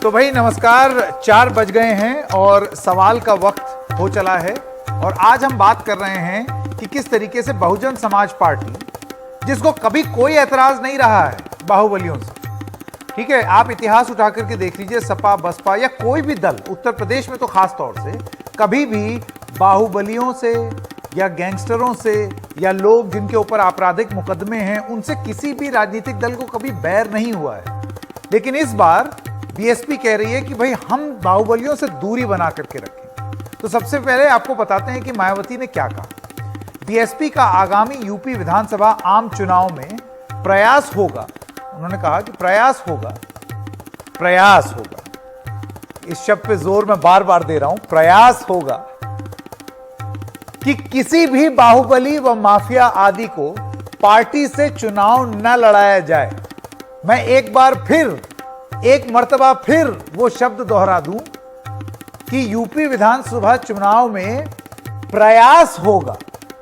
तो भाई नमस्कार, 4 बज गए हैं और सवाल का वक्त हो चला है। और आज हम बात कर रहे हैं कि किस तरीके से बहुजन समाज पार्टी, जिसको कभी कोई ऐतराज नहीं रहा है बाहुबलियों से, ठीक है, आप इतिहास उठा करके देख लीजिए, सपा बसपा या कोई भी दल, उत्तर प्रदेश में तो खास तौर से कभी भी बाहुबलियों से या गैंगस्टरों से या लोग जिनके ऊपर आपराधिक मुकदमे हैं, उनसे किसी भी राजनीतिक दल को कभी बैर नहीं हुआ है। लेकिन इस बार बीएसपी कह रही है कि भाई हम बाहुबलियों से दूरी बना करके रखें। तो सबसे पहले आपको बताते हैं कि मायावती ने क्या कहा। बीएसपी का आगामी यूपी विधानसभा आम चुनाव में प्रयास होगा, उन्होंने कहा कि प्रयास होगा, इस शब्द पे जोर मैं बार बार दे रहा हूं, प्रयास होगा कि किसी भी बाहुबली व माफिया आदि को पार्टी से चुनाव न लड़ाया जाए। मैं एक मर्तबा फिर वो शब्द दोहरा दूं कि यूपी विधानसभा चुनाव में प्रयास होगा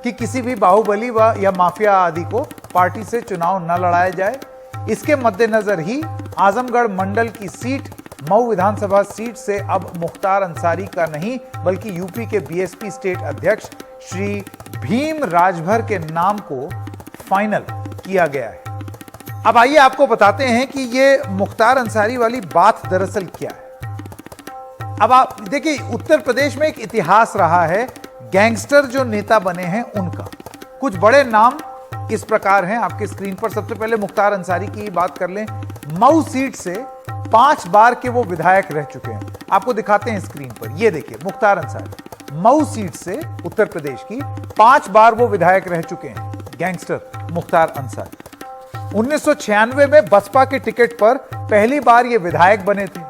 कि किसी भी बाहुबली व या माफिया आदि को पार्टी से चुनाव न लड़ाया जाए। इसके मद्देनजर ही आजमगढ़ मंडल की सीट, मऊ विधानसभा सीट से अब मुख्तार अंसारी का नहीं बल्कि यूपी के बीएसपी स्टेट अध्यक्ष श्री भीम राजभर के नाम को फाइनल किया गया है। अब आइए आपको बताते हैं कि ये मुख्तार अंसारी वाली बात दरअसल क्या है। अब आप देखिए, उत्तर प्रदेश में एक इतिहास रहा है गैंगस्टर जो नेता बने हैं उनका। कुछ बड़े नाम इस प्रकार हैं आपके स्क्रीन पर। सबसे पहले मुख्तार अंसारी की बात कर लें। मऊ सीट से 5 बार के वो विधायक रह चुके हैं। आपको दिखाते हैं स्क्रीन पर, ये देखिए मुख्तार अंसारी मऊ सीट से उत्तर प्रदेश की 5 बार वो विधायक रह चुके हैं, गैंगस्टर मुख्तार अंसारी। 1996 में बसपा के टिकट पर पहली बार ये विधायक बने थे।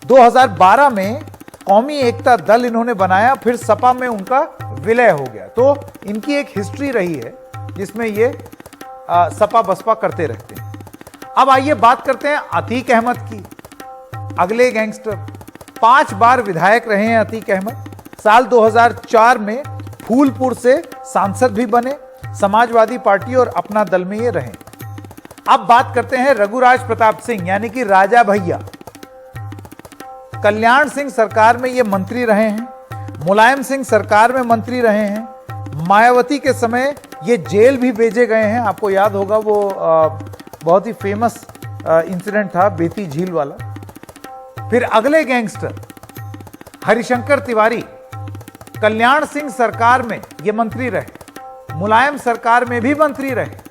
2012 में कौमी एकता दल इन्होंने बनाया, फिर सपा में उनका विलय हो गया। तो इनकी एक हिस्ट्री रही है जिसमें ये सपा बसपा करते रहते हैं। अब आइए बात करते हैं अतीक अहमद की, अगले गैंगस्टर। 5 बार विधायक रहे हैं अतीक अहमद। साल 2004 में फूलपुर से सांसद भी बने, समाजवादी पार्टी और अपना दल में ये रहे। अब बात करते हैं रघुराज प्रताप सिंह यानी कि राजा भैया। कल्याण सिंह सरकार में ये मंत्री रहे हैं, मुलायम सिंह सरकार में मंत्री रहे हैं, मायावती के समय ये जेल भी भेजे गए हैं। आपको याद होगा वो बहुत ही फेमस इंसिडेंट था बेती झील वाला। फिर अगले गैंगस्टर हरिशंकर तिवारी, कल्याण सिंह सरकार में ये मंत्री रहे, मुलायम सरकार में भी मंत्री रहे,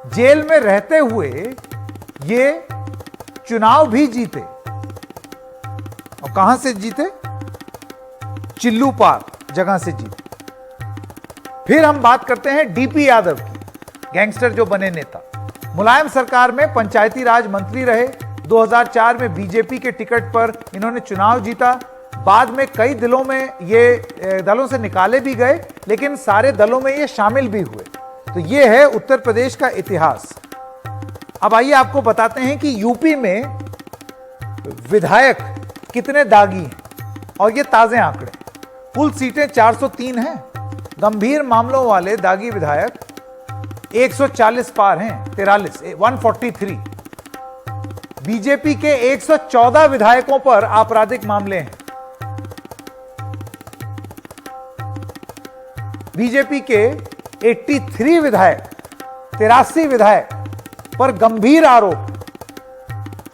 जेल में रहते हुए ये चुनाव भी जीते। और कहां से जीते? चिल्लूपार जगह से जीते। फिर हम बात करते हैं डीपी यादव की, गैंगस्टर जो बने नेता। मुलायम सरकार में पंचायती राज मंत्री रहे। 2004 में बीजेपी के टिकट पर इन्होंने चुनाव जीता। बाद में कई दलों से निकाले भी गए, लेकिन सारे दलों में ये शामिल भी हुए। तो ये है उत्तर प्रदेश का इतिहास। अब आइए आपको बताते हैं कि यूपी में विधायक कितने दागी हैं, और ये ताजे आंकड़े। कुल सीटें 403 हैं। गंभीर मामलों वाले दागी विधायक 140 पार हैं, 143। बीजेपी के 114 विधायकों पर आपराधिक मामले हैं। बीजेपी के 83 विधायक, 83 विधायक पर गंभीर आरोप।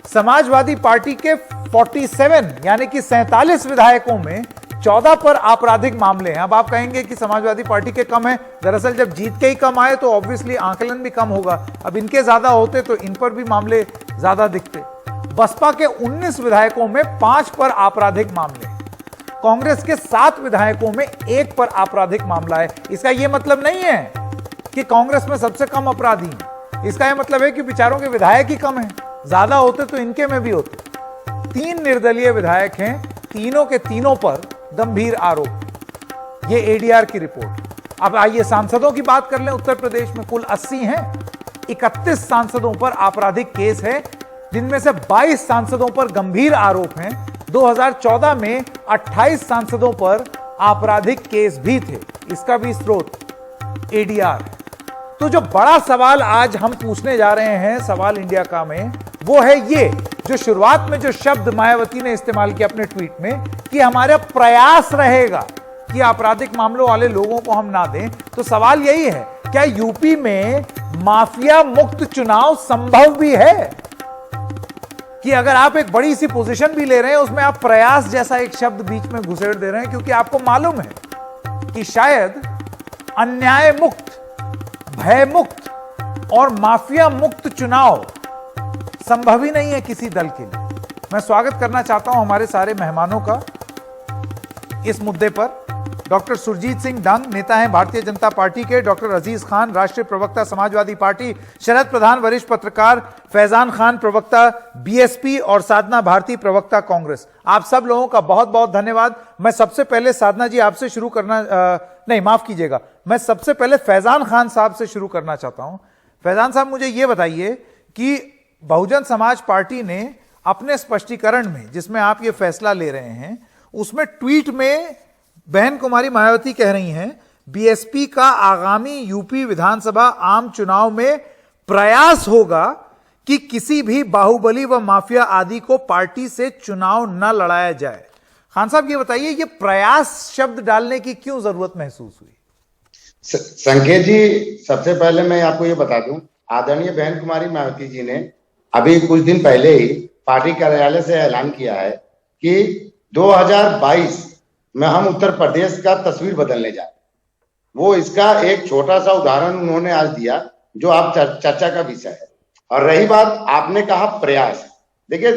समाजवादी पार्टी के 47 यानी कि 47 विधायकों में 14 पर आपराधिक मामले हैं। अब आप कहेंगे कि समाजवादी पार्टी के कम है, दरअसल जब जीत के ही कम आए तो ऑब्वियसली आंकलन भी कम होगा। अब इनके ज्यादा होते तो इन पर भी मामले ज्यादा दिखते। बसपा के 19 विधायकों में 5 पर आपराधिक मामले, कांग्रेस के 7 विधायकों में 1 पर आपराधिक मामला है। इसका यह मतलब नहीं है कि कांग्रेस में सबसे कम अपराधी हैं। इसका यह मतलब है कि विचारों के विधायक ही कम हैं, ज्यादा होते तो इनके में भी होते। 3 निर्दलीय विधायक हैं, तीनों के तीनों पर गंभीर आरोप। ये एडीआर की रिपोर्ट। अब आइए सांसदों की बात कर लें। उत्तर प्रदेश में कुल 80 हैं, 31 सांसदों पर आपराधिक केस है, जिनमें से 22 सांसदों पर गंभीर आरोप हैं। 2014 में 28 सांसदों पर आपराधिक केस भी थे। इसका भी स्रोत एडीआर है। तो जो बड़ा सवाल आज हम पूछने जा रहे हैं सवाल इंडिया का में, वो है ये जो शुरुआत में जो शब्द मायावती ने इस्तेमाल किया अपने ट्वीट में कि हमारा प्रयास रहेगा कि आपराधिक मामलों वाले लोगों को हम ना दें, तो सवाल यही है, क्या यूपी में माफिया मुक्त चुनाव संभव भी है? कि अगर आप एक बड़ी सी पोजीशन भी ले रहे हैं, उसमें आप प्रयास जैसा एक शब्द बीच में घुसेड़ दे रहे हैं, क्योंकि आपको मालूम है कि शायद अन्याय मुक्त, भय मुक्त और माफिया मुक्त चुनाव संभव ही नहीं है किसी दल के लिए। मैं स्वागत करना चाहता हूं हमारे सारे मेहमानों का इस मुद्दे पर। डॉक्टर सुरजीत सिंह डंग नेता हैं भारतीय जनता पार्टी के, डॉक्टर अजीज खान राष्ट्रीय प्रवक्ता समाजवादी पार्टी, शरद प्रधान वरिष्ठ पत्रकार, फैजान खान प्रवक्ता बीएसपी और साधना भारती प्रवक्ता कांग्रेस। आप सब लोगों का बहुत बहुत धन्यवाद। मैं सबसे पहले साधना जी आपसे शुरू करना नहीं माफ कीजिएगा, मैं सबसे पहले फैजान खान साहब से शुरू करना चाहता हूं। फैजान साहब, मुझे यह बताइए कि बहुजन समाज पार्टी ने अपने स्पष्टीकरण में, जिसमें आप ये फैसला ले रहे हैं, उसमें ट्वीट में बहन कुमारी मायावती कह रही हैं बीएसपी का आगामी यूपी विधानसभा आम चुनाव में प्रयास होगा कि किसी भी बाहुबली व माफिया आदि को पार्टी से चुनाव न लड़ाया जाए। खान साहब ये बताइए, ये प्रयास शब्द डालने की क्यों जरूरत महसूस हुई? संकेत जी, सबसे पहले मैं आपको ये बता दूं, आदरणीय बहन कुमारी मायावती जी ने अभी कुछ दिन पहले ही पार्टी कार्यालय से ऐलान किया है कि 2022 में हम उत्तर प्रदेश का तस्वीर बदलने जा रहे हैं। वो इसका एक छोटा सा उदाहरण उन्होंने आज दिया, जो आप चर्चा का विषय है। और रही बात, आपने कहा प्रयास, देखिए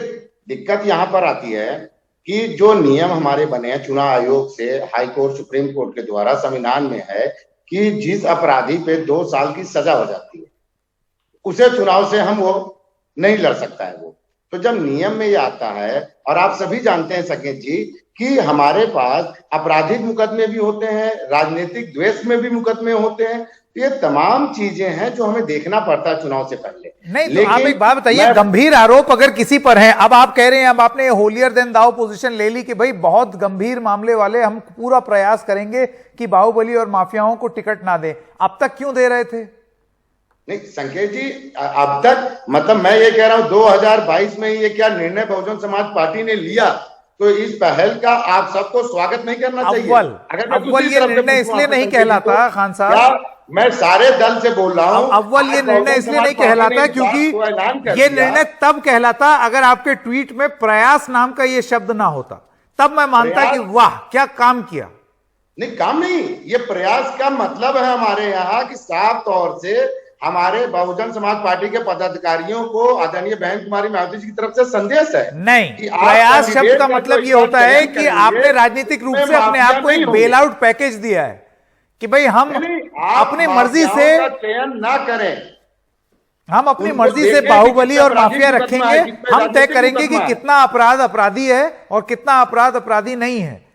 दिक्कत यहाँ पर आती है कि जो नियम हमारे बने हैं चुनाव आयोग से, हाई कोर्ट, सुप्रीम कोर्ट के द्वारा संविधान में है कि जिस अपराधी पे 2 साल की सजा हो जाती है, उसे चुनाव से हम वो नहीं लड़ सकता है वो। तो जब नियम में ये आता है, और आप सभी जानते हैं संकेत जी कि हमारे पास आपराधिक मुकदमे भी होते हैं, राजनीतिक द्वेष में भी मुकदमे होते हैं, ये तमाम चीजें हैं जो हमें देखना पड़ता है चुनाव से पहले। नहीं तो आप एक बात बताइए, गंभीर आरोप अगर किसी पर है, अब आप कह रहे हैं, अब आपने होलियर देन दाओ पोजीशन ले ली कि भाई बहुत गंभीर मामले वाले हम पूरा प्रयास करेंगे कि बाहुबली और माफियाओं को टिकट ना दें। अब तक क्यों दे रहे थे? नहीं संकेत जी, अब तक मतलब मैं ये कह रहा हूं 2022 में ये क्या निर्णय बहुजन समाज पार्टी ने लिया, तो इस पहल का आप सबको स्वागत नहीं करना चाहिए। अव्वल ये निर्णय इसलिए नहीं कहलाता खान साहब, मैं सारे दल से बोल रहा हूं, अव्वल ये निर्णय इसलिए नहीं कहलाता क्योंकि ये निर्णय तब कहलाता अगर आपके ट्वीट में प्रयास नाम का ये शब्द ना होता, तब मैं मानता कि वाह क्या काम किया। नहीं, काम नहीं, ये प्रयास का मतलब है हमारे यहाँ कि साफ तौर से हमारे बहुजन समाज पार्टी के पदाधिकारियों को आदरणीय बहन कुमारी मायावती जी की तरफ से संदेश है। नहीं, प्रयास शब्द का मतलब ये होता है कि आपने राजनीतिक रूप से अपने आप को एक बेल आउट पैकेज दिया है कि भाई हम अपनी मर्जी से चयन ना करें, हम अपनी मर्जी से बाहुबली और माफिया रखेंगे, हम तय करेंगे कि कितना अपराध अपराधी है और कितना अपराध अपराधी नहीं है।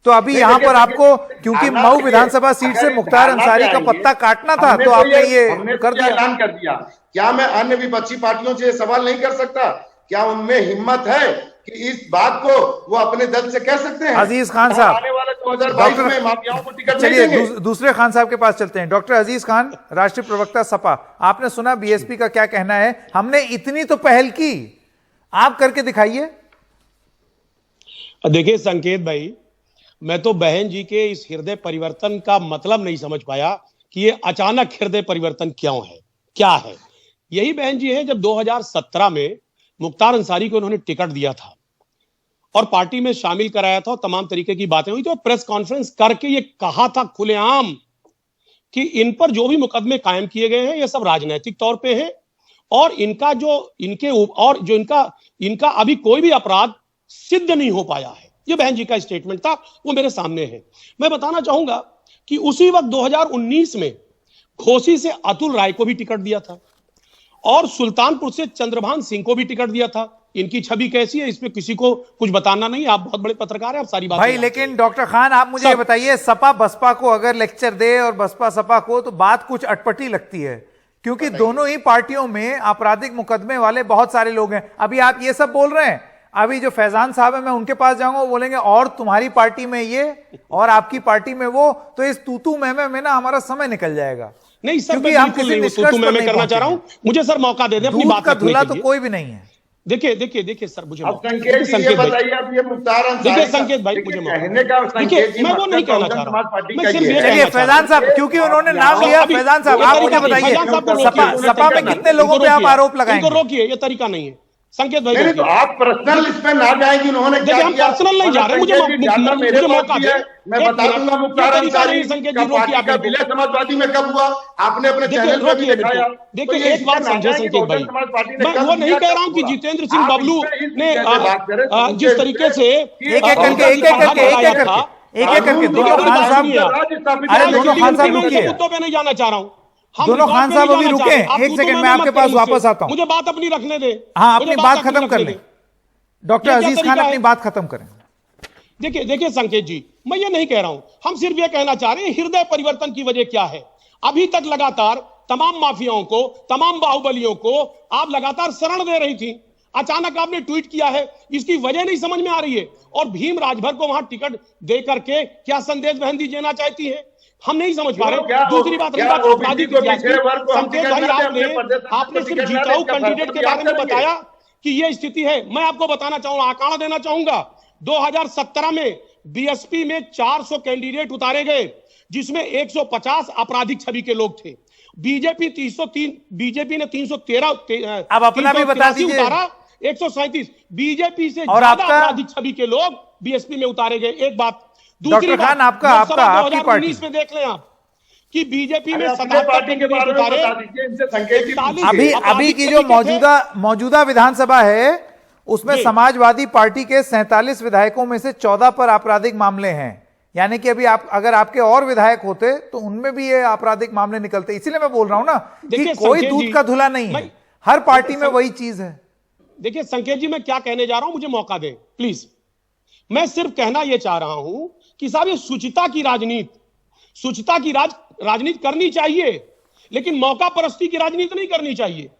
तो अभी यहां पर आपको क्योंकि मऊ विधानसभा सीट से मुख्तार अंसारी का पत्ता काटना था, तो आपने ये कर दिया, ऐलान कर दिया। क्या मैं अन्य विपक्षी पार्टियों से सवाल नहीं कर सकता? क्या उनमें हिम्मत है कि इस बात को वो अपने दल से कह सकते हैं? अजीज खान साहब, आने वाले 2022 में माफियाओं को टिकट चलिए दूसरे खान साहब के पास चलते हैं। डॉक्टर अजीज खान, राष्ट्रीय प्रवक्ता सपा, आपने सुना बीएसपी का क्या कहना है? हमने इतनी तो पहल की, आप करके दिखाइए। देखिए संकेत भाई, मैं तो बहन जी के इस हृदय परिवर्तन का मतलब नहीं समझ पाया कि ये अचानक हृदय परिवर्तन क्यों है, क्या है। यही बहन जी हैं जब 2017 में मुख्तार अंसारी को उन्होंने टिकट दिया था और पार्टी में शामिल कराया था और तमाम तरीके की बातें हुई, तो प्रेस कॉन्फ्रेंस करके ये कहा था खुलेआम कि इन पर जो भी मुकदमे कायम किए गए हैं ये सब राजनीतिक तौर पे हैं और इनका जो इनका अभी कोई भी अपराध सिद्ध नहीं हो पाया है। ये बहन जी का स्टेटमेंट था, वो मेरे सामने है। मैं बताना चाहूंगा कि उसी वक्त 2019 में घोसी से अतुल राय को भी टिकट दिया था और सुल्तानपुर से चंद्रभान सिंह को भी टिकट दिया था। इनकी छवि कैसी है इसमें किसी को कुछ बताना नहीं, आप बहुत बड़े पत्रकार हैं, आप सारी बात भाई। लेकिन डॉक्टर खान आप मुझे ये बताइए, सपा बसपा को अगर लेक्चर दे और बसपा सपा को, तो बात कुछ अटपटी लगती है क्योंकि दोनों ही पार्टियों में आपराधिक मुकदमे वाले बहुत सारे लोग हैं। अभी आप ये सब बोल रहे हैं, अभी जो फैजान साहब है मैं उनके पास जाऊंगा, वो बोलेंगे और तुम्हारी पार्टी में ये और आपकी पार्टी में वो, तो इस तूतू में ना हमारा समय निकल जाएगा। नहीं सर, मैं बिल्कुल नहीं तूतू में करना चाह रहा हूं, मुझे सर मौका दे दें अपनी बात का धुला तो कोई भी नहीं है। देखिए सर, मुझे अब संकेत जी ये बताइए, अब ये मुख्तार अंसारी देखिए संकेत भाई, मुझे कहने का संकेत जी, मैं वो नहीं कहना चाह रहा, मैं सिर्फ ये चलिए फैजान साहब, क्योंकि उन्होंने नाम लिया, फैजान साहब आप मुझे बताइए सपा में कितने लोगों पे आप आरोप लगाएंगे? रोकिए, ये तरीका नहीं है संकेत भाई। नहीं तो आप पर्सनल इस पे ना जाएंगे, उन्होंने क्या हम किया, पर्सनल नहीं जा रहे, मुझे मौका दे, मैं बता दूंगा मुख्तार अंसारी का पार्टी का विलय समाजवादी में कब हुआ, आपने अपने चैनल पे भी दिखाया। देखिए एक बात समझे संकेत भाई, मैं वो नहीं कह रहा हूं कि जितेंद्र सिंह बबलू ने जिस तरीके से एक एक करके दोनों खान साहब, अरे दोनों खान साहब रुकिए, मुद्दों पे नहीं जाना चाह रहा हूं, दोनों खान साहब अभी रुके, एक सेकंड मैं आपके पास वापस आता हूं, मुझे बात अपनी रखने दे। हाँ अपनी बात खत्म कर लें, डॉक्टर अजीज खान अपनी बात खत्म करें। देखिए संकेत जी, मैं ये नहीं कह रहा हूं, हम सिर्फ ये कहना चाह रहे हैं हृदय परिवर्तन की वजह क्या है। अभी तक लगातार तमाम माफियाओं को, तमाम बाहुबलियों को आप लगातार शरण दे रही थी, अचानक आपने ट्वीट किया है, इसकी वजह नहीं समझ में आ रही है। और भीम राजभर को वहां टिकट दे करके क्या संदेश बहन जी देना चाहती है, हम नहीं समझ पा रहे। दूसरी बात रही बात आपराधिक इतिहास की, संकेत भाई आपने सिर्फ जीताऊ कैंडिडेट के बारे में बताया कि यह स्थिति है। मैं आपको बताना चाहूंगा, आंकड़ा देना चाहूंगा, 2017 में बीएसपी में 400 कैंडिडेट उतारे गए, जिसमें 150 आपराधिक छवि के लोग थे। बीजेपी 303, बीजेपी ने 313 अब अपना भी बता दीजिए, उतारा 137 बीजेपी से ज्यादा आपराधिक छवि के लोग बीएसपी में उतारे गए। एक बात, दूसरी बात, आपकी पार्टी में देख लें आप कि बीजेपी में 77 कैंडिडेट उतारे। अभी की जो मौजूदा विधानसभा है उसमें समाजवादी पार्टी के 47 विधायकों में से 14 पर आपराधिक मामले हैं, यानी कि अभी आप अगर आपके और विधायक होते तो उनमें भी ये आपराधिक मामले निकलते। इसीलिए मैं बोल रहा हूं ना कि कोई दूध का धुला नहीं है, हर पार्टी में वही चीज है। देखिए संकेत जी, मैं क्या कहने जा रहा हूं, मुझे मौका दें प्लीज। मैं सिर्फ कहना यह चाह रहा हूं कि साहब ये शुचिता की राजनीति करनी चाहिए, लेकिन मौका परस्ती की राजनीति नहीं करनी चाहिए।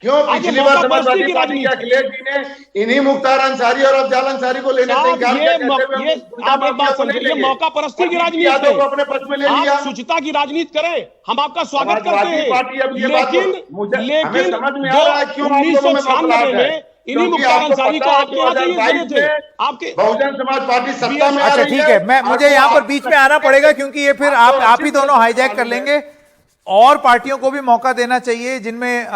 क्यों पिछली बार समाजवादी पार्टी के अखिलेश जी ने इन्हीं मुख्तार अंसारी और अफजल अंसारी को लेने से इनकार किया। आप एक बात समझिए, मौका परस्ती की राजनीति है, अपने पक्ष में ले लिया, आप शुचिता की राजनीति करें, हम आपका स्वागत करते हैं, लेकिन 1996 में इन्हीं मुख्तार अंसारी को आपके यहाँ चाहिए थे, आपके बहुजन समाज पार्टी सत्ता में। अच्छा ठीक है, मुझे यहाँ पर बीच में आना पड़ेगा क्योंकि ये फिर आप ही दोनों हाईजैक कर लेंगे। और पार्टियों को भी मौका देना चाहिए जिनमें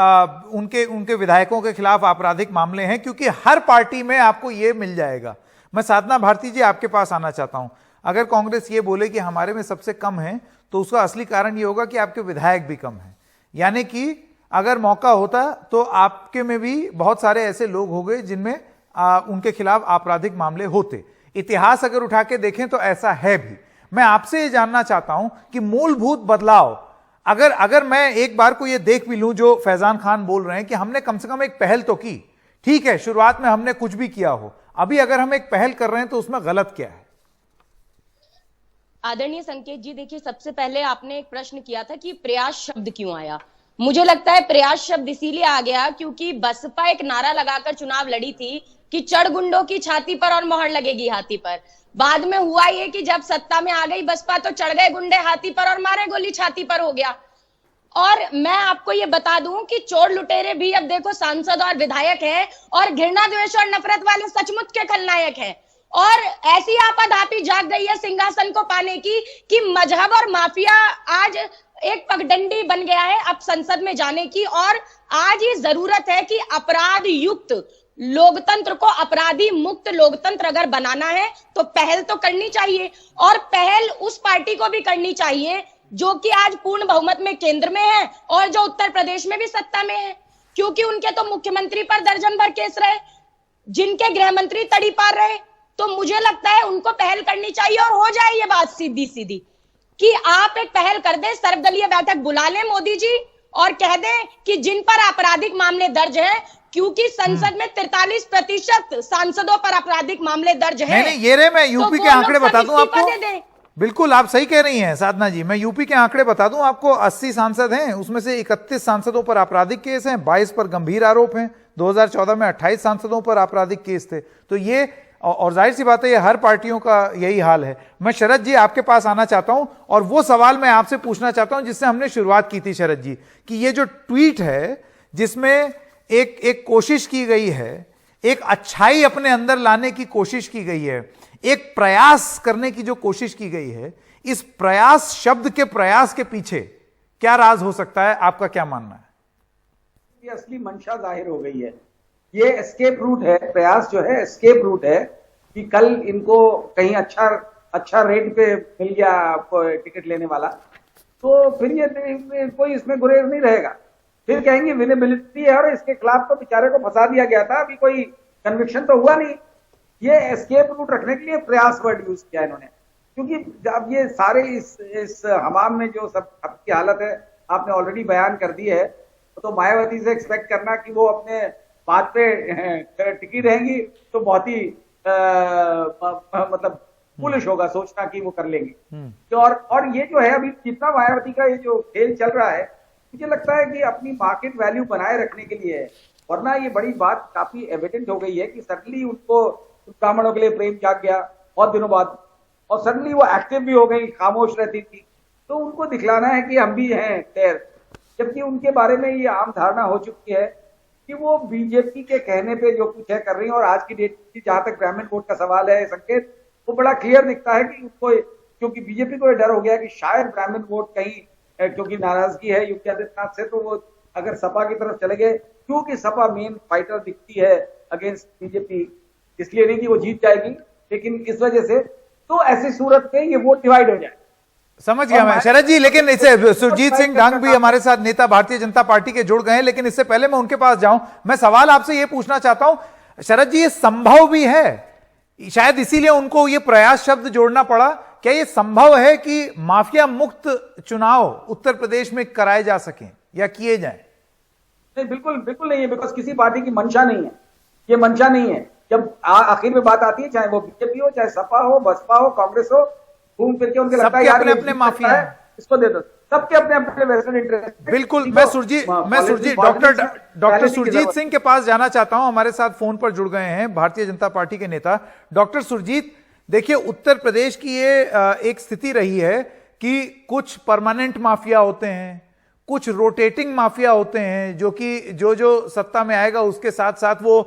उनके विधायकों के खिलाफ आपराधिक मामले हैं, क्योंकि हर पार्टी में आपको ये मिल जाएगा। मैं साधना भारती जी आपके पास आना चाहता हूं। अगर कांग्रेस ये बोले कि हमारे में सबसे कम है तो उसका असली कारण ये होगा कि आपके विधायक भी कम हैं, यानी कि अगर मौका होता तो आपके में भी बहुत सारे ऐसे लोग हो गए जिनमें उनके खिलाफ आपराधिक मामले होते। इतिहास अगर उठा के देखें तो ऐसा है भी। मैं आपसे ये जानना चाहता हूं कि मूलभूत बदलाव अगर मैं एक बार को ये देख भी लूं जो फैजान खान बोल रहे हैं कि हमने कम से कम एक पहल तो की, ठीक है शुरुआत में हमने कुछ भी किया हो, अभी अगर हम एक पहल कर रहे हैं तो उसमें गलत क्या है? आदरणीय संकेत जी, देखिए सबसे पहले आपने एक प्रश्न किया था कि प्रयास शब्द क्यों आया। मुझे लगता है प्रयास शब्द इसीलिए आ गया क्योंकि बसपा एक नारा लगाकर चुनाव लड़ी थी कि चढ़ गुंडों की छाती पर और मोहर लगेगी हाथी पर। बाद में हुआ ये कि जब सत्ता में आ गई बसपा तो चढ़ गए गुंडे हाथी पर और मारे गोली छाती पर हो गया। और मैं आपको ये बता दूं कि चोर लुटेरे भी अब देखो सांसद और विधायक हैं और घृणा द्वेष और नफरत वाले सचमुच के खलनायक हैं। और ऐसी आपाधापी जाग गई है सिंहासन को पाने की कि मजहब और माफिया आज एक पगडंडी बन गया है अब संसद में जाने की। और आज ये जरूरत है कि अपराध युक्त लोकतंत्र को अपराधी मुक्त लोकतंत्र अगर बनाना है तो पहल तो करनी चाहिए, और पहल उस पार्टी को भी करनी चाहिए जो कि आज पूर्ण बहुमत में केंद्र में है और जो उत्तर प्रदेश में भी सत्ता में है, क्योंकि उनके तो मुख्यमंत्री पर दर्जन भर केस रहे, जिनके गृह मंत्री तड़ी पार रहे। तो मुझे लगता है उनको पहल करनी चाहिए और हो जाए ये बात सीधी सीधी कि आप एक पहल कर दें, सर्वदलीय बैठक बुला लें मोदी जी और कह दें कि जिन पर आपराधिक मामले दर्ज हैं, क्योंकि संसद में 43% सांसदों पर आपराधिक मामले दर्ज हैं। नहीं, ये रे मैं यूपी के आंकड़े बता दूं आपको। बिल्कुल आप सही कह रही हैं साधना जी, मैं यूपी के आंकड़े बता दूं आपको। 80 सांसद हैं, उसमें से 31 सांसदों पर आपराधिक केस हैं, 22 पर गंभीर आरोप हैं। 2014 में 28 सांसदों पर आपराधिक केस थे। तो ये, और जाहिर सी बात है ये हर पार्टियों का यही हाल है। मैं शरद जी आपके पास आना चाहता हूं और वो सवाल मैं आपसे पूछना चाहता हूं जिससे हमने शुरुआत की थी शरद जी, कि ये जो ट्वीट है जिसमें एक कोशिश की गई है एक अच्छाई अपने अंदर लाने की कोशिश की गई है, एक प्रयास करने की जो कोशिश की गई है, इस प्रयास शब्द के प्रयास के पीछे क्या राज हो सकता है? आपका क्या मानना है? ये असली मंशा जाहिर हो गई है। ये एस्केप रूट है, प्रयास जो है एस्केप रूट है कि कल इनको कहीं अच्छा रेट पे मिल गया आपको टिकट लेने वाला, तो फिर ये कोई इसमें गुरेज नहीं रहेगा। फिर कहेंगे विनेबिलिटी है और इसके खिलाफ तो बेचारे को फंसा दिया गया था, अभी कोई कन्विक्शन तो हुआ नहीं। ये एस्केप रूट रखने के लिए प्रयास वर्ड यूज किया इन्होंने, क्योंकि जब ये सारे इस हमाम में जो सब की हालत है आपने ऑलरेडी बयान कर दी है, तो मायावती से एक्सपेक्ट करना कि वो अपने बात पे टिकी रहेंगी तो बहुत ही मतलब पुलिश होगा सोचना कि वो कर लेंगी। तो और ये जो है अभी जितना मायावती का ये जो खेल चल रहा है, मुझे लगता है कि अपनी मार्केट वैल्यू बनाए रखने के लिए है, वरना ये बड़ी बात काफी एविडेंट हो गई है कि सडनली उनको ब्राह्मणों के लिए प्रेम जाग गया बहुत दिनों बाद, और सडनली वो एक्टिव भी हो गई, खामोश रहती थी, तो उनको दिखलाना है कि हम भी हैं खैर, जबकि उनके बारे में ये आम धारणा हो चुकी है कि वो बीजेपी के कहने पे जो कुछ है कर रही है। और आज की डेट की जहां तक ब्राह्मण वोट का सवाल है, संकेत वो बड़ा क्लियर दिखता है कि उनको, क्योंकि बीजेपी को डर हो गया कि शायद ब्राह्मण वोट कहीं, क्योंकि नाराजगी है योगी आदित्यनाथ से, तो वो अगर सपा की तरफ चले गए, क्योंकि सपा मेन फाइटर दिखती है अगेंस्ट बीजेपी, इसलिए नहीं कि वो जीत जाएगी, लेकिन इस वजह से, तो ऐसी सूरत में ये वोट डिवाइड हो जाए। समझ गया मैं शरद जी, लेकिन इसे सुरजीत सिंह डांग भी हमारे साथ नेता भारतीय जनता पार्टी के जुड़ गए हैं, लेकिन इससे पहले मैं उनके पास जाऊं, मैं सवाल आपसे यह पूछना चाहता हूं शरद जी, ये संभव भी है, शायद इसीलिए उनको ये प्रयास शब्द जोड़ना पड़ा, क्या ये संभव है कि माफिया मुक्त चुनाव उत्तर प्रदेश में कराए जा सकें या किए जाएं? नहीं, बिल्कुल बिल्कुल नहीं है, बिकॉज किसी पार्टी की मंशा नहीं है, ये मंशा नहीं है। जब आखिर में बात आती है, चाहे वो बीजेपी हो, चाहे सपा हो, बसपा हो, कांग्रेस हो, घूम फिर के उनके लगता है अपने अपने माफिया है, इसको दे दो, सबके अपने अपने वेस्टर्न इंटरेस्ट। बिल्कुल, मैं सुरजीत डॉक्टर सुरजीत सिंह के पास जाना चाहता हूं, हमारे साथ फोन पर जुड़ गए हैं भारतीय जनता पार्टी के नेता डॉक्टर सुरजीत। देखिए, उत्तर प्रदेश की ये एक स्थिति रही है कि कुछ परमानेंट माफिया होते हैं, कुछ रोटेटिंग माफिया होते हैं, जो कि जो सत्ता में आएगा उसके साथ साथ वो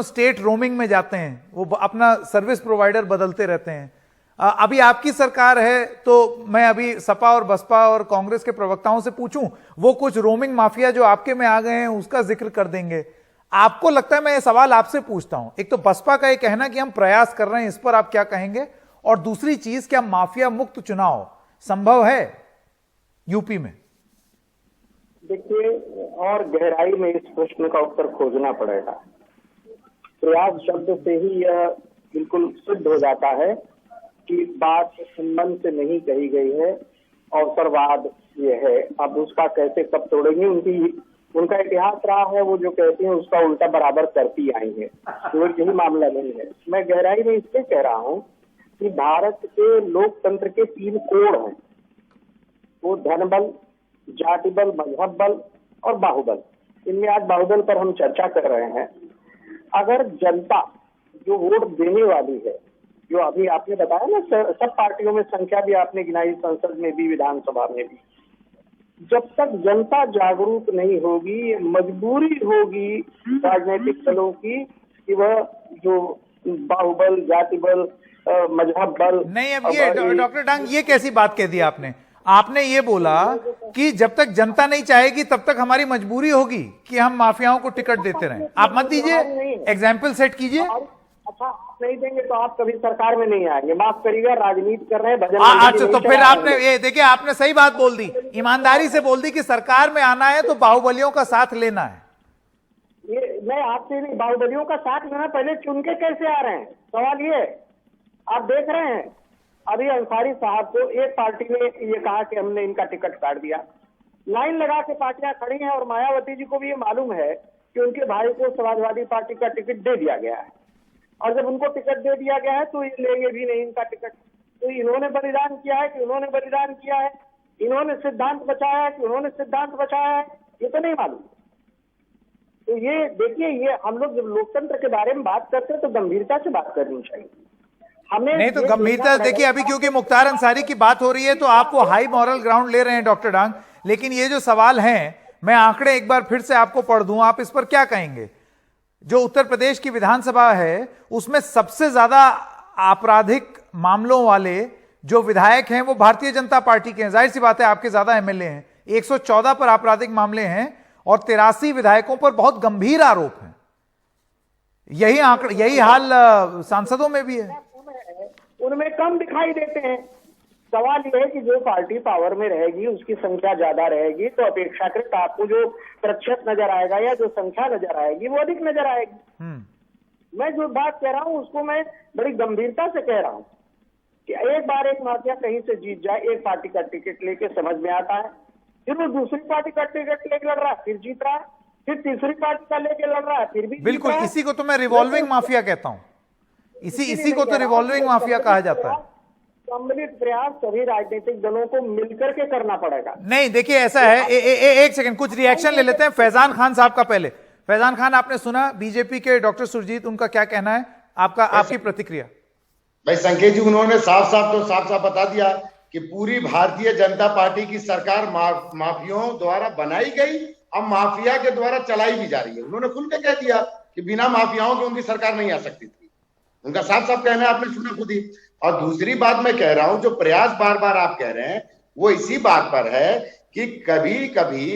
स्टेट रोमिंग में जाते हैं, वो अपना सर्विस प्रोवाइडर बदलते रहते हैं। अभी आपकी सरकार है, तो मैं अभी सपा और बसपा और कांग्रेस के प्रवक्ताओं से पूछूं, वो कुछ रोमिंग माफिया जो आपके में आ गए हैं उसका जिक्र कर देंगे। आपको लगता है, मैं ये सवाल आपसे पूछता हूं, एक तो बसपा का ये कहना कि हम प्रयास कर रहे हैं, इस पर आप क्या कहेंगे? और दूसरी चीज, क्या माफिया मुक्त चुनाव संभव है यूपी में? देखिए, और गहराई में इस प्रश्न का उत्तर खोजना पड़ेगा। प्रयास शब्द से ही यह बिल्कुल सिद्ध हो जाता है कि बात संबंध से नहीं कही गई है, अवसरवाद ये है। अब उसका कैसे कब तोड़ेंगे, उनका इतिहास रहा है, वो जो कहते हैं उसका उल्टा बराबर करती आई है, तो यही मामला नहीं है। मैं गहराई में इसलिए कह रहा हूँ कि भारत के लोकतंत्र के 3 कोण हैं, वो धन बल, जाति बल, मजहब बल और बाहुबल। इनमें आज बाहुबल पर हम चर्चा कर रहे हैं। अगर जनता जो वोट देने वाली है, जो अभी आपने बताया ना, सब पार्टियों में संख्या भी आपने गिनाई, संसद में भी, विधानसभा में भी, जब तक जनता जागरूक नहीं होगी, मजबूरी होगी राजनीतिक दलों की कि वह जो बाहुबल, जाति बल, मजहब बल नहीं। अब ये डॉक्टर डांग, ये कैसी बात कह दी आपने? आपने ये बोला कि जब तक जनता नहीं चाहेगी तब तक हमारी मजबूरी होगी कि हम माफियाओं को टिकट देते रहें। आप मत दीजिए, एग्जाम्पल सेट कीजिए। अच्छा, आप नहीं देंगे तो आप कभी सरकार में नहीं आएंगे, माफ करिएगा, राजनीति कर रहे हैं, भजन। अच्छा, तो फिर आपने ये देखिए, आपने सही बात बोल दी, ईमानदारी से बोल दी कि सरकार में आना है तो बाहुबलियों का साथ लेना है। ये मैं आपसे नहीं, बाहुबलियों का साथ लेना, पहले चुन के कैसे आ रहे हैं, सवाल ये। आप देख रहे हैं अभी अंसारी साहब को एक पार्टी ने ये कहा कि हमने इनका टिकट काट दिया, लाइन लगा के पार्टियां खड़ी हैं, और मायावती जी को भी ये मालूम है कि उनके भाई को समाजवादी पार्टी का टिकट दे दिया गया है, और जब उनको टिकट दे दिया गया है तो ये लेंगे भी नहीं इनका टिकट। तो इन्होंने बलिदान किया है कि उन्होंने बलिदान किया है, इन्होंने सिद्धांत बचाया है कि उन्होंने सिद्धांत बचाया है, ये तो नहीं मालूम। तो ये देखिए, ये हम लोग जब लोकतंत्र के बारे में बात करते हैं तो गंभीरता से बात करनी चाहिए हमें। नहीं तो गंभीरता देखिए, अभी क्योंकि मुख्तार अंसारी की बात हो रही है तो आप वो हाई मॉरल ग्राउंड ले रहे हैं डॉक्टर डांग, लेकिन ये जो सवाल हैं, मैं आंकड़े एक बार फिर से आपको पढ़ दूं, आप इस पर क्या कहेंगे? जो उत्तर प्रदेश की विधानसभा है उसमें सबसे ज्यादा आपराधिक मामलों वाले जो विधायक हैं वो भारतीय जनता पार्टी के हैं। जाहिर सी बात है आपके ज्यादा एमएलए हैं, 114 पर आपराधिक मामले हैं और 83 विधायकों पर बहुत गंभीर आरोप हैं। यही आंकड़ा, यही हाल सांसदों में भी है। उनमें कम दिखाई देते हैं। सवाल यह है कि जो पार्टी पावर में रहेगी उसकी संख्या ज्यादा रहेगी तो अपेक्षाकृत आपको जो प्रतिशत नजर आएगा या जो संख्या नजर आएगी वो अधिक नजर आएगी। मैं जो बात कह रहा हूं उसको मैं बड़ी गंभीरता से कह रहा हूं कि एक बार एक माफिया कहीं से जीत जाए, एक पार्टी का टिकट लेके समझ में आता है, फिर वो दूसरी पार्टी का टिकट लेके लड़ रहा है, फिर जीत रहा है, फिर तीसरी पार्टी का लेके लड़ रहा है, फिर भी बिल्कुल। इसी को तो मैं रिवॉल्विंग माफिया कहता हूं। इसी को तो रिवॉल्विंग माफिया कहा जाता है। सम्मिलित प्रयास सभी राजनीतिक दलों को मिलकर के करना पड़ेगा। नहीं देखिए ऐसा है, एक सेकंड कुछ रिएक्शन ले लेते हैं फैजान खान साहब का। पहले फैजान खान, आपने सुना बीजेपी के डॉक्टर सुरजीत, उनका क्या कहना है, आपकी प्रतिक्रिया। भाई संकेत जी, उन्होंने साफ साफ बता दिया कि पूरी भारतीय जनता पार्टी की सरकार माफियाओं द्वारा बनाई गई और माफिया के द्वारा चलाई भी जा रही है। उन्होंने खुल के कह दिया कि बिना माफियाओं के उनकी सरकार नहीं आ सकती थी। उनका साफ कहना है, आपने सुना खुद ही। और दूसरी बात मैं कह रहा हूं, जो प्रयास बार बार आप कह रहे हैं वो इसी बात पर है कि कभी कभी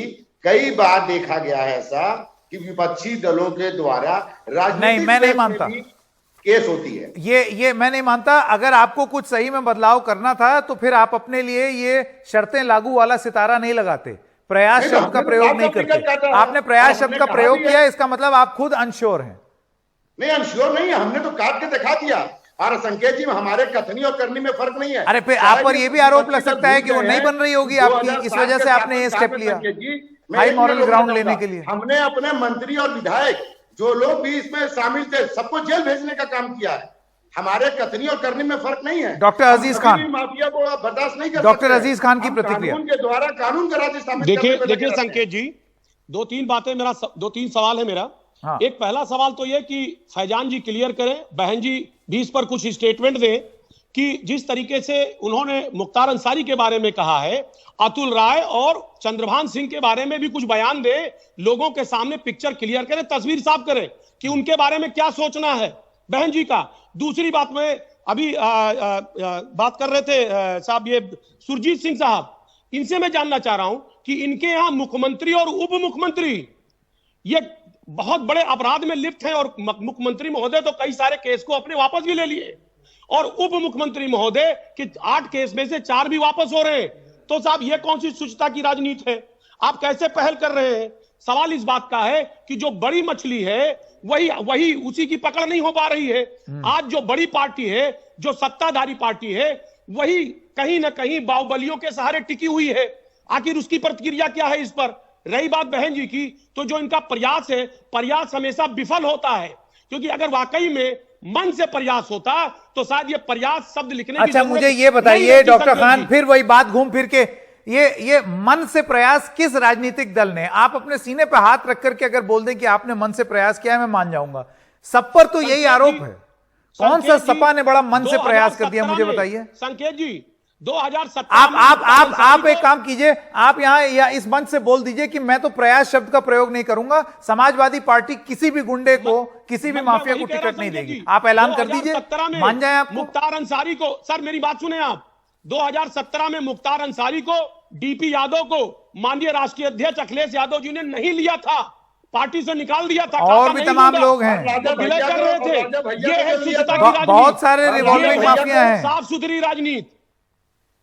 कई बार देखा गया है ऐसा कि विपक्षी दलों के द्वारा राजनीतिक मैं नहीं मानता केस होती है। ये मैं नहीं मानता। अगर आपको कुछ सही में बदलाव करना था तो फिर आप अपने लिए ये शर्तें लागू वाला सितारा नहीं लगाते, प्रयास शब्द का प्रयोग नहीं करते। आपने प्रयास शब्द का प्रयोग किया, इसका मतलब आप खुद अनश्योर हैं। नहीं, अनश्योर नहीं है, हमने तो काट के दिखा दिया। और संकेत जी, हमारे कथनी और करनी में फर्क नहीं है। अरे फिर आप पर यह भी आरोप लग सकता है कि वो नहीं बन रही होगी आपकी, इस वजह से आपने ये स्टेप लिया हाई मॉरल ग्राउंड लेने के लिए। हमने अपने मंत्री और विधायक जो लोग भी इसमें शामिल थे सबको जेल भेजने का काम किया है। हमारे कथनी और करनी में फर्क नहीं है। डॉक्टर अजीज खान, माफिया को बर्दाश्त नहीं कर डॉक्टर अजीज खान की प्रतिक्रिया। कानून के द्वारा कानून का राज स्थापित। देखिए संकेत जी, दो तीन सवाल है मेरा। हाँ। एक पहला सवाल तो यह कि फैजान जी क्लियर करें, बहन जी भी इस पर कुछ स्टेटमेंट दें कि जिस तरीके से उन्होंने मुख्तार अंसारी के बारे में कहा है, अतुल राय और चंद्रभान सिंह के बारे में भी कुछ बयान दे, लोगों के सामने पिक्चर क्लियर करें, तस्वीर साफ करें कि उनके बारे में क्या सोचना है बहन जी का। दूसरी बात में अभी बात कर रहे थे साहब, ये सुरजीत सिंह साहब, इनसे मैं जानना चाह रहा हूं कि इनके यहां मुख्यमंत्री और उप मुख्यमंत्री ये बहुत बड़े अपराध में लिप्त हैं और मुख्यमंत्री महोदय तो कई सारे केस को अपने वापस भी ले लिए और उप मुख्यमंत्री महोदय के 8 केस में से 4 भी वापस हो रहे हैं। तो साहब ये कौन सी शुचिता की राजनीति है? आप कैसे पहल कर रहे हैं? सवाल इस बात का है कि जो बड़ी मछली है वही उसी की पकड़ नहीं हो पा रही है। आज जो बड़ी पार्टी है, जो सत्ताधारी पार्टी है, वही कहीं ना कहीं बाहुबलियों के सहारे टिकी हुई है। आखिर उसकी प्रतिक्रिया क्या है इस पर? रही बात बहन जी की, तो जो इनका प्रयास है, प्रयास हमेशा विफल होता है, क्योंकि अगर वाकई में मन से प्रयास होता तो शायद ये प्रयास शब्द लिखने अच्छा, मुझे ये बताइए डॉक्टर खान, फिर वही बात घूम फिर के, ये मन से प्रयास किस राजनीतिक दल ने? आप अपने सीने पे हाथ रख करके अगर बोल दें कि आपने मन से प्रयास किया है, मैं मान जाऊंगा। सब पर तो यही आरोप है। कौन सा सपा ने बड़ा मन से प्रयास कर दिया, मुझे बताइए। संकेत जी 2017 आप एक काम कीजिए, आप यहाँ या इस मंच से बोल दीजिए कि मैं तो प्रयास शब्द का प्रयोग नहीं करूंगा, समाजवादी पार्टी किसी भी गुंडे को, किसी भी माफिया को टिकट नहीं देगी। आप ऐलान कर दीजिए, मान जाए आप। मुख्तार अंसारी को, सर मेरी बात सुने आप, 2017 में मुख्तार अंसारी को, डीपी यादव को माननीय राष्ट्रीय अध्यक्ष अखिलेश यादव जी ने नहीं लिया था, पार्टी से निकाल दिया था। और भी तमाम लोग हैं विलय कर रहे थे। ये है शुचिता की राजनीति, बहुत सारे रिवॉल्विंग माफिया हैं, साफ सुथरी राजनीति।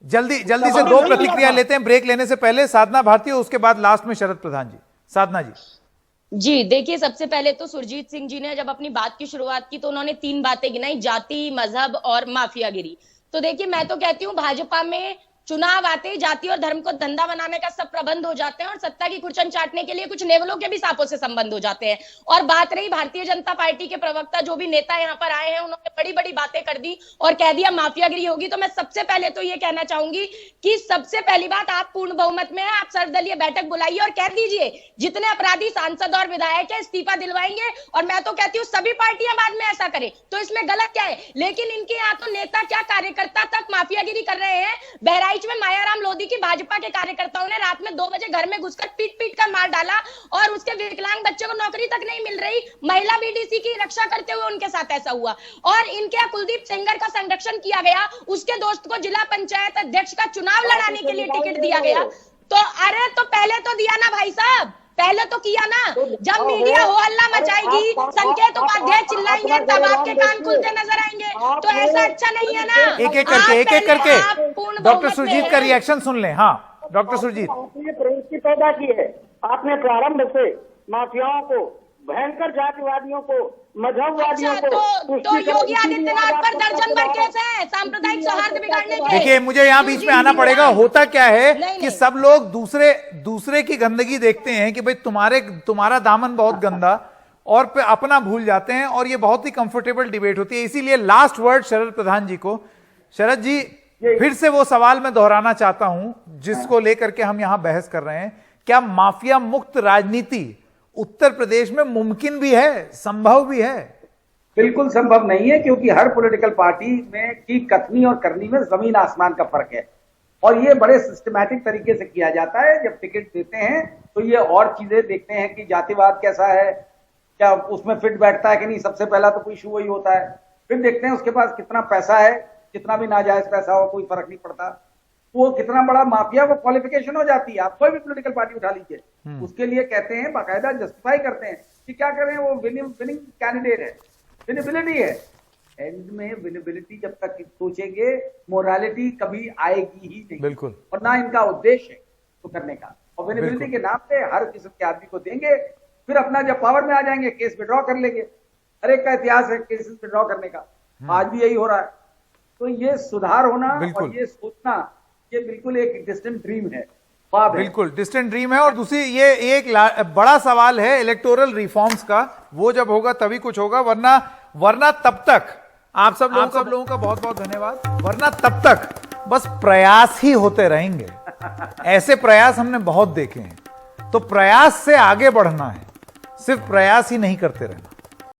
जल्दी से 2 प्रतिक्रिया लेते हैं ब्रेक लेने से पहले। साधना भारती, उसके बाद लास्ट में शरद प्रधान जी। साधना जी। देखिए, सबसे पहले तो सुरजीत सिंह जी ने जब अपनी बात की शुरुआत की तो उन्होंने 3 बातें गिनाई, जाति, मजहब और माफियागिरी। तो देखिए, मैं तो कहती हूँ भाजपा में चुनाव आते ही जाति और धर्म को धंधा बनाने का सब प्रबंध हो जाते हैं और सत्ता की कुर्चन चाटने के लिए कुछ नेवलों के भी सांपों से संबंध हो जाते हैं। और बात रही भारतीय जनता पार्टी के प्रवक्ता, जो भी नेता यहाँ पर आए हैं, उन्होंने बड़ी बड़ी बातें कर दी और कह दिया माफियागिरी होगी। तो मैं सबसे पहले तो ये कहना चाहूंगी कि सबसे पहली बात, आप पूर्ण बहुमत में है, आप सर्वदलीय बैठक बुलाइए और कह दीजिए जितने अपराधी सांसद और विधायक है इस्तीफा दिलवाएंगे। और मैं तो कहती हूँ सभी पार्टियां बाद में ऐसा करें, तो इसमें गलत क्या है? लेकिन इनके यहाँ तो नेता क्या कार्यकर्ता तक माफियागिरी कर रहे हैं। बहराइच बहराइच में मायाराम लोधी की भाजपा के कार्यकर्ताओं ने रात में 2 बजे घर में घुसकर पीट कर मार डाला और उसके विकलांग बच्चे को नौकरी तक नहीं मिल रही, महिला बीडीसी की रक्षा करते हुए उनके साथ ऐसा हुआ। और इनके यहाँ कुलदीप सेंगर का संरक्षण किया गया, उसके दोस्त को जिला पंचायत अध्यक्ष का चुनाव लड़ाने के लिए टिकट दिया गया। तो अरे तो पहले तो दिया ना भाई साहब, पहले तो किया ना। जब मीडिया हो हल्ला मचाएगी, संकेत उपाध्याय चिल्लाएंगे, तब आपके कान खुलते नजर आएंगे। तो ऐसा अच्छा नहीं है ना। एक एक करके डॉक्टर सुरजीत का रिएक्शन सुन लें। हाँ डॉक्टर सुरजीत, आपने प्रवृत्ति पैदा की है, आपने प्रारंभ से माफियाओं को, भयंकर जातिवादियों को, मजहबवादियों अच्छा, को, तो योगी आदित्यनाथ पर दर्जन भर केस है सांप्रदायिक सौहार्द बिगाड़ने के। देखिए मुझे यहाँ बीच में आना पड़ेगा। होता क्या है कि सब लोग दूसरे की गंदगी देखते हैं कि भाई तुम्हारा दामन बहुत गंदा, और पे अपना भूल जाते हैं, और ये बहुत ही कंफर्टेबल डिबेट होती है। इसीलिए लास्ट वर्ड शरद प्रधान जी को। शरद जी, फिर से वो सवाल मैं दोहराना चाहता हूं जिसको लेकर के हम यहां बहस कर रहे हैं। क्या माफिया मुक्त राजनीति उत्तर प्रदेश में मुमकिन भी है, संभव भी है? बिल्कुल संभव नहीं है, क्योंकि हर पॉलिटिकल पार्टी में की कथनी और करनी में जमीन आसमान का फर्क है, और ये बड़े सिस्टमैटिक तरीके से किया जाता है। जब टिकट देते हैं तो ये और चीजें देखते हैं कि जातिवाद कैसा है, क्या उसमें फिट बैठता है कि नहीं। सबसे पहला तो कोई इशू वही होता है। फिर देखते हैं उसके पास कितना पैसा है, कितना भी नाजायज पैसा हो कोई फर्क नहीं पड़ता, वो कितना बड़ा माफिया, वो क्वालिफिकेशन हो जाती है। आप कोई भी पॉलिटिकल पार्टी उठा लीजिए, उसके लिए कहते हैं, बाकायदा जस्टिफाई करते हैं कि क्या करें, वो विनिंग कैंडिडेट है, विनेबिलिटी है। एंड में विनेबिलिटी जब तक सोचेंगे, मोरालिटी कभी आएगी ही नहीं। बिल्कुल। और ना इनका उद्देश्य है तो करने का। और विनेबिलिटी के नाम पे हर किस्म के आदमी को देंगे, फिर अपना जब पावर में आ जाएंगे केस विड्रॉ कर लेंगे। हर एक का इतिहास है केसेस विड्रॉ करने का, आज भी यही हो रहा है। तो ये सुधार होना और ये सोचना, ये बिल्कुल एक डिस्टेंट ड्रीम है, ख्वाब है। बिल्कुल डिस्टेंट ड्रीम है। और दूसरी ये एक बड़ा सवाल है इलेक्टोरल रिफॉर्म्स का, वो जब होगा तभी कुछ होगा, वरना तब तक आप सब लोगों का बहुत बहुत धन्यवाद। वरना तब तक बस प्रयास ही होते रहेंगे। ऐसे प्रयास हमने बहुत देखे हैं। तो प्रयास से आगे बढ़ना है, सिर्फ प्रयास ही नहीं करते रहना।